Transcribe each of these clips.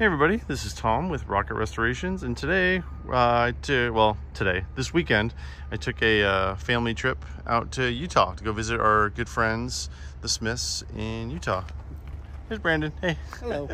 Hey everybody, this is Tom with Rocket Restorations, and today, this weekend, I took a family trip out to Utah to go visit our good friends, the Smiths in Utah. Here's Brandon. Hey. Hello.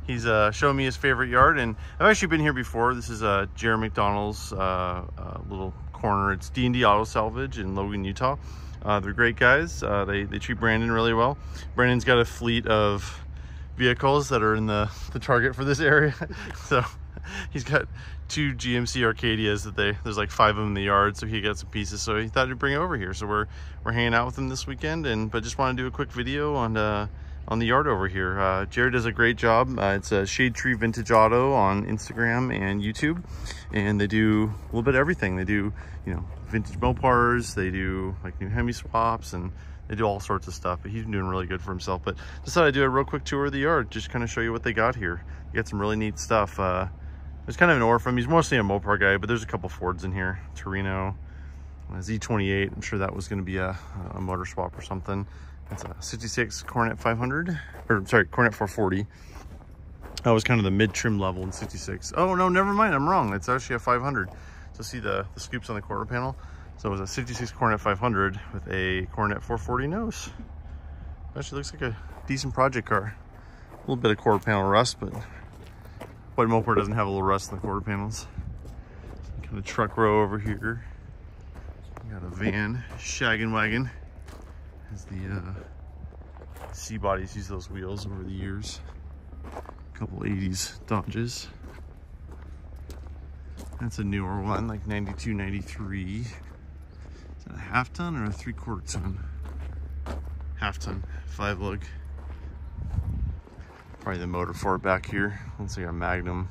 He's showing me his favorite yard, and I've actually been here before. This is Jeremy McDonald's little corner. It's D&D Auto Salvage in Logan, Utah. They're great guys. They treat Brandon really well. Brandon's got a fleet of vehicles that are in the target for this area. So he's got 2 GMC Arcadias that there's like 5 of them in the yard, so he got some pieces, so he thought he'd bring it over here. So we're hanging out with him this weekend, but just want to do a quick video on the yard over here. Jared does a great job. It's a Shade Tree Vintage Auto on Instagram and YouTube, and they do a little bit of everything. They do, you know, vintage Mopars, they do like new Hemi swaps, and they do all sorts of stuff, but he's been doing really good for himself. But just thought I'd do a real quick tour of the yard, just kind of show you what they got here. You got some really neat stuff. There's kind of an orphan. He's mostly a Mopar guy, but there's a couple Fords in here. Torino, Z28. I'm sure that was going to be a motor swap or something. It's a 66 Coronet 500, or sorry, Coronet 440. That was kind of the mid-trim level in 66. Oh no, never mind, I'm wrong. It's actually a 500. So see the scoops on the quarter panel? So it was a 66 Coronet 500 with a Coronet 440 nose. Actually looks like a decent project car. A little bit of quarter panel rust, but white Mopar doesn't have a little rust in the quarter panels. Kind of truck row over here. We got a van, shaggin' wagon. Has the C-bodies, use those wheels over the years. A couple 80s Dodges. That's a newer one, like 92, 93. Is that a half ton or a 3/4 ton? Half ton, 5 lug. Probably the motor for it back here. Looks like a Magnum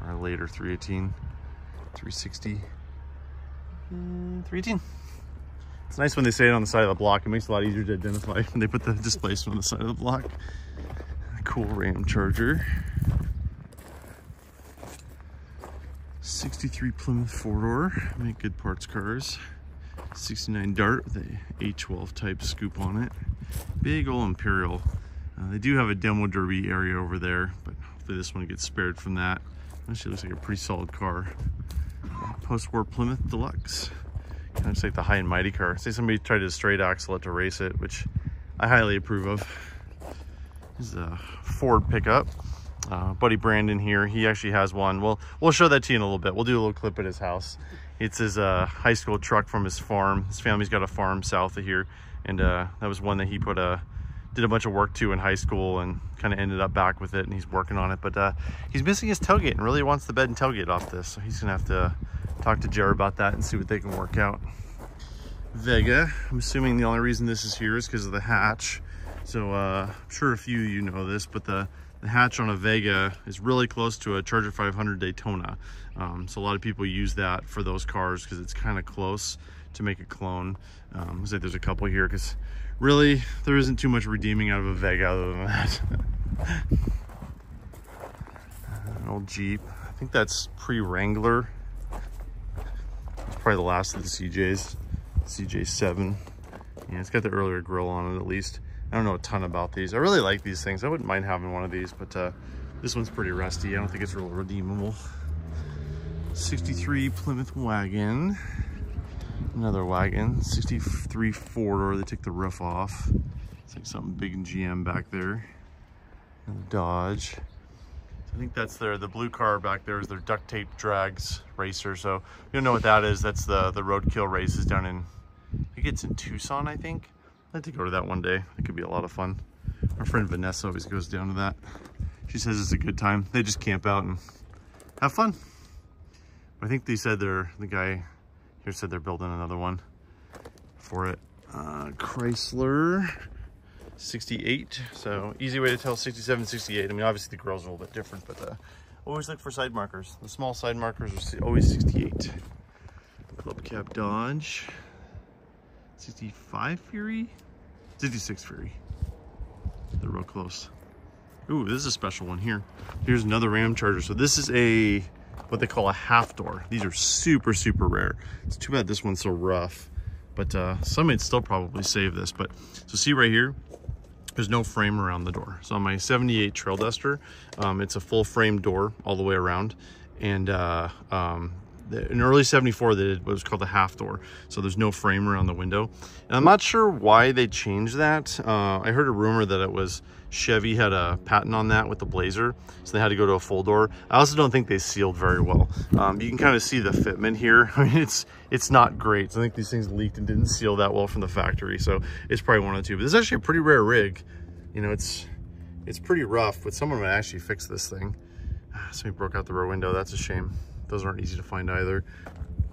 or a later 318, 360, 318. It's nice when they say it on the side of the block. It makes it a lot easier to identify when they put the displacement on the side of the block. A cool Ram Charger. 63 Plymouth 4-door, make good parts cars. 69 Dart with a A12 type scoop on it. Big old Imperial. They do have a demo derby area over there, but hopefully this one gets spared from that. Actually looks like a pretty solid car. Post-war Plymouth Deluxe. Kind of looks like the high and mighty car. Say somebody tried to straight axle it to race it, which I highly approve of. This is a Ford pickup. Buddy Brandon here, he actually has one. We'll show that to you in a little bit. We'll do a little clip at his house. It's his high school truck from his farm. His family's got a farm south of here, and that was one that he did a bunch of work to in high school and kind of ended up back with it, and he's working on it. But he's missing his tailgate and really wants the bed and tailgate off this, so he's gonna have to talk to Jared about that and see what they can work out. Vega, I'm assuming the only reason this is here is because of the hatch. So I'm sure a few of you know this, but the hatch on a Vega is really close to a Charger 500 Daytona. So a lot of people use that for those cars because it's kind of close to make a clone. Looks like there's a couple here because really there isn't too much redeeming out of a Vega other than that. An old Jeep. I think that's pre-Wrangler. It's probably the last of the CJs. CJ7. Yeah, it's got the earlier grill on it at least. I don't know a ton about these. I really like these things. I wouldn't mind having one of these, but this one's pretty rusty. I don't think it's real redeemable. 63 Plymouth wagon. Another wagon. 63 4-door. They took the roof off. It's like something big and GM back there. Another Dodge. So I think that's the blue car back there is their duct tape drags racer. So you don't know what that is. That's the Roadkill races down in, I think it's in Tucson, I think. I'd like to go to that one day. It could be a lot of fun. Our friend Vanessa always goes down to that. She says it's a good time. They just camp out and have fun. I think they said the guy here said they're building another one for it. Chrysler 68. So easy way to tell 67, 68. I mean, obviously the girls are a little bit different, but always look for side markers. The small side markers are always 68. Club Cab Dodge. 65 Fury? 66 Fury. They're real close. Ooh, this is a special one here. Here's another Ram Charger. So this is what they call a half door. These are super, super rare. It's too bad this one's so rough, but somebody'd still probably save this. But so see right here, there's no frame around the door. So on my 78 Trail Duster, it's a full frame door all the way around. And in early 74, they did what was called a half door. So there's no frame around the window. And I'm not sure why they changed that. I heard a rumor that it was Chevy had a patent on that with the Blazer, so they had to go to a full door. I also don't think they sealed very well. You can kind of see the fitment here. I mean, it's not great. So I think these things leaked and didn't seal that well from the factory. So it's probably one of the two. But this is actually a pretty rare rig. You know, it's pretty rough, but someone would actually fix this thing. Somebody broke out the rear window. That's a shame. Those aren't easy to find either.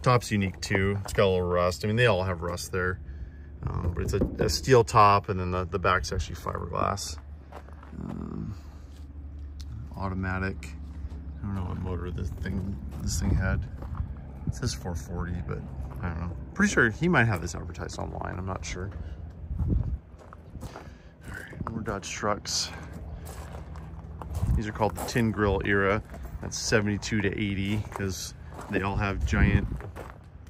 Top's unique too. It's got a little rust. I mean, they all have rust there. But it's a steel top, and then the back's actually fiberglass. Automatic. I don't know what motor this thing had. It says 440, but I don't know. Pretty sure he might have this advertised online. I'm not sure. All right, more Dodge trucks. These are called the tin grill era. That's 72 to 80 because they all have giant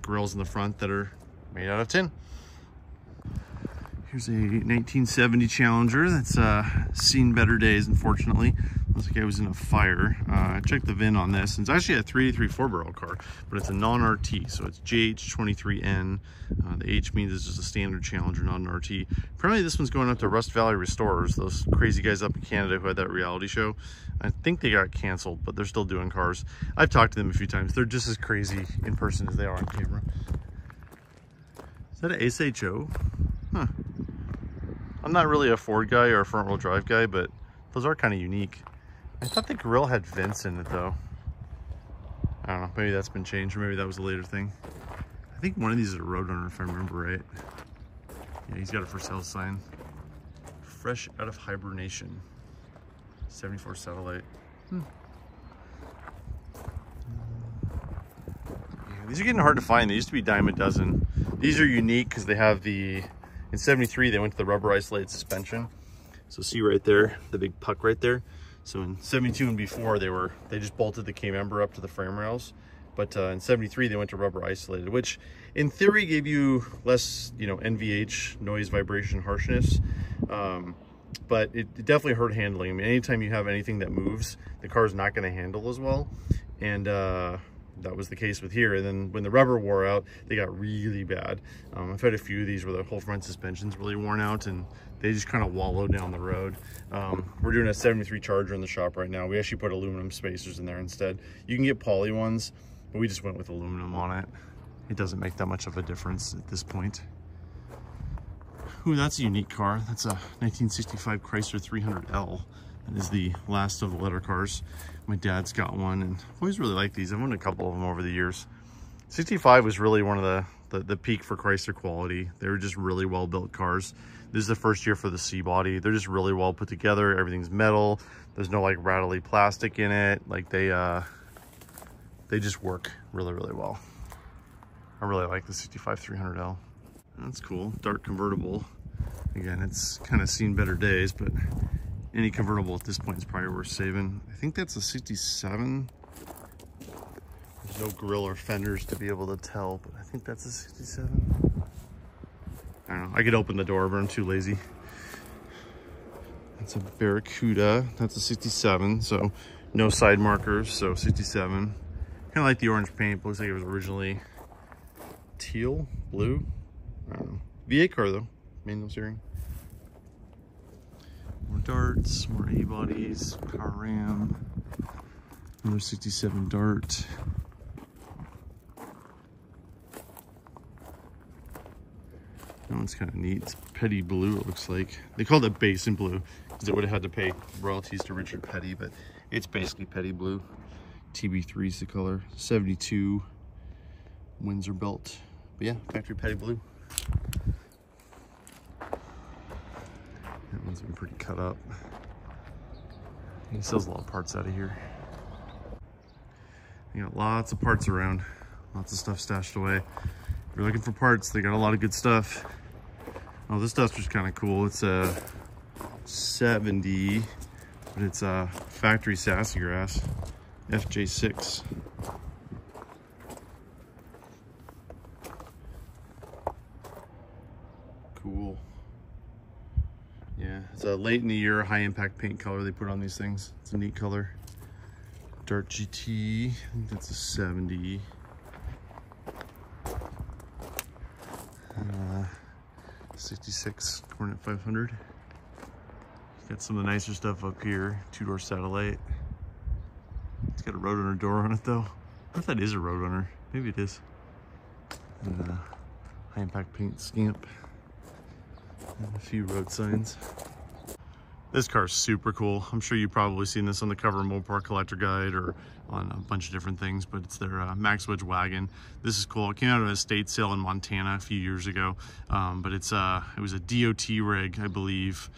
grills in the front that are made out of tin. Here's a 1970 Challenger that's seen better days, unfortunately. Looks like it was in a fire. I checked the VIN on this, and it's actually a 383 4-barrel car, but it's a non-RT, so it's JH23N. The H means it's just a standard Challenger, not an RT. Apparently this one's going up to Rust Valley Restorers, those crazy guys up in Canada who had that reality show. I think they got canceled, but they're still doing cars. I've talked to them a few times. They're just as crazy in person as they are on camera. Is that an SHO? Huh. I'm not really a Ford guy or a front wheel drive guy, but those are kind of unique. I thought the grill had vents in it though. I don't know, maybe that's been changed, or maybe that was a later thing. I think one of these is a Roadrunner if I remember right. Yeah, he's got a for sale sign. Fresh out of hibernation. 74 Satellite. Yeah, these are getting hard to find. They used to be dime a dozen. These are unique because they have in 73, they went to the rubber isolated suspension. So see right there, the big puck right there. So in 72 and before, they just bolted the K-member up to the frame rails. But in 73, they went to rubber isolated, which in theory gave you less, you know, NVH, noise, vibration, harshness. But it definitely hurt handling. I mean, anytime you have anything that moves, the car's not going to handle as well. And that was the case with here. And then when the rubber wore out, they got really bad. I've had a few of these where the whole front suspension's really worn out and they just kind of wallow down the road. We're doing a 73 Charger in the shop right now. We actually put aluminum spacers in there instead. You can get poly ones, but we just went with aluminum on it. It doesn't make that much of a difference at this point. Ooh, that's a unique car. That's a 1965 Chrysler 300L. That is the last of the letter cars. My dad's got one, and I've always really liked these. I've owned a couple of them over the years. 65 was really one of the peak for Chrysler quality. They were just really well built cars. This is the first year for the C-body. They're just really well put together. Everything's metal. There's no like rattly plastic in it. Like they just work really, really well. I really like the 65 300L. That's cool. Dark convertible. Again, it's kind of seen better days, but any convertible at this point is probably worth saving. I think that's a 67. There's no grill or fenders to be able to tell, but I think that's a 67. I don't know. I could open the door, but I'm too lazy. That's a Barracuda. That's a 67, so no side markers, so 67. Kind of like the orange paint, but looks like it was originally teal, blue. I don't know. V8 car though, manual steering. More darts, more A-bodies, power ram, another 67 Dart. That one's kind of neat. It's Petty blue, it looks like. They called it Basin blue because it would have had to pay royalties to Richard Petty, but it's basically Petty blue. TB3 is the color. 72 Windsor belt. But yeah, factory Petty blue. That one's been pretty cut up. He sells a lot of parts out of here. You got lots of parts around, lots of stuff stashed away. If you're looking for parts, they got a lot of good stuff. Oh, this duster's kind of cool. It's a 70, but it's a factory sassy grass, FJ6. Cool. Yeah, it's It's a late in the year high impact paint color they put on these things. It's a neat color. Dart GT, I think that's a 70. 66 Cornet 500. Got some of the nicer stuff up here. Two-door satellite. It's got a Roadrunner door on it though. I wonder if that is a Roadrunner. Maybe it is. And high impact paint scamp. And a few road signs. This car is super cool. I'm sure you've probably seen this on the cover of Mopar Collector Guide or on a bunch of different things, but it's their Max Wedge wagon. This is cool. It came out of an estate sale in Montana a few years ago, but it was a DOT rig, I believe.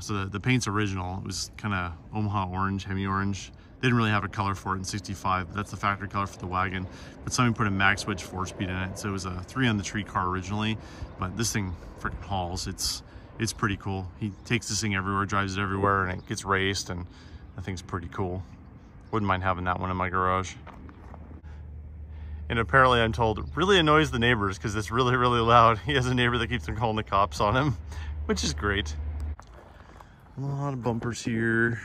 So the paint's original. It was kind of Omaha orange, Hemi orange. They didn't really have a color for it in 65, but that's the factory color for the wagon. But somebody put a Max Wedge 4-speed in it, so it was a 3 on the tree car originally, but this thing freaking hauls. It's pretty cool. He takes this thing everywhere, drives it everywhere, and it gets raced, and I think it's pretty cool. Wouldn't mind having that one in my garage. And apparently, I'm told, it really annoys the neighbors because it's really, really loud. He has a neighbor that keeps on calling the cops on him, which is great. A lot of bumpers here.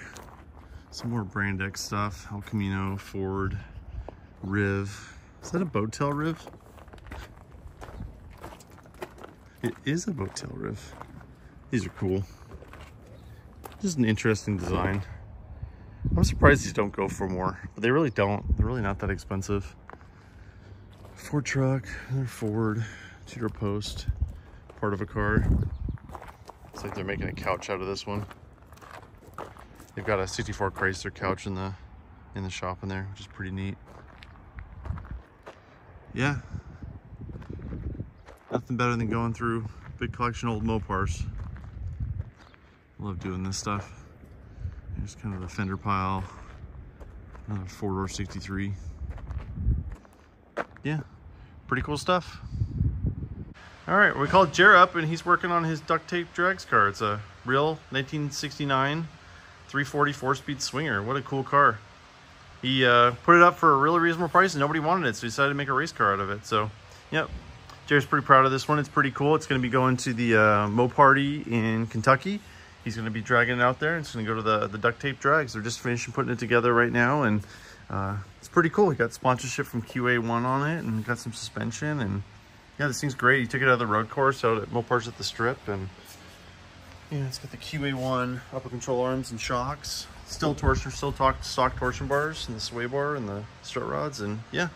Some more Brand X stuff. El Camino, Ford, Riv. Is that a boat tail Riv? It is a boat tail Riv. These are cool. Just an interesting design. I'm surprised these don't go for more, but they really don't. They're really not that expensive. Ford truck, another Ford, two-door post, part of a car. Looks like they're making a couch out of this one. They've got a 64 Chrysler couch in the shop in there, which is pretty neat. Yeah. Nothing better than going through a big collection of old Mopars. Love doing this stuff. Here's kind of the fender pile. Another 4-door 63. Yeah, pretty cool stuff. All right, we called Jer up and he's working on his duct tape drags car. It's a real 1969 340 4-speed swinger. What a cool car. He put it up for a really reasonable price and nobody wanted it, so he decided to make a race car out of it. So, yep. Jer's pretty proud of this one. It's pretty cool. It's going to be going to the Moparty in Kentucky. He's going to be dragging it out there. It's going to go to the duct tape drags. They're just finishing putting it together right now, and it's pretty cool. He got sponsorship from QA1 on it, and got some suspension, and yeah, this thing's great. He took it out of the road course out at Mopar's at the Strip, and yeah, it's got the QA1 upper control arms and shocks. Still stock torsion bars, and the sway bar and the strut rods, and yeah,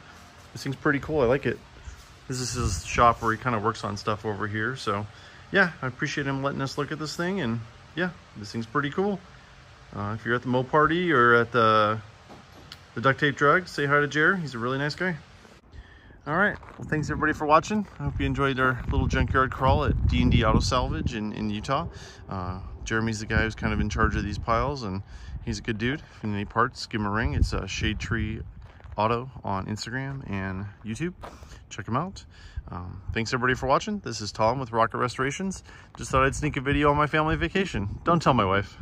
this thing's pretty cool. I like it. This is his shop where he kind of works on stuff over here, so yeah, I appreciate him letting us look at this thing, and yeah, this thing's pretty cool. If you're at the Moparty or at the duct tape drug, say hi to Jer. He's a really nice guy. All right, well, thanks everybody for watching. I hope you enjoyed our little junkyard crawl at D&D Auto Salvage in Utah. Jeremy's the guy who's kind of in charge of these piles, and he's a good dude. If you need any parts, give him a ring. It's Shade Tree Auto on Instagram and YouTube. Check him out. Thanks everybody for watching. This is Tom with Rocket Restorations. Just thought I'd sneak a video on my family vacation. Don't tell my wife.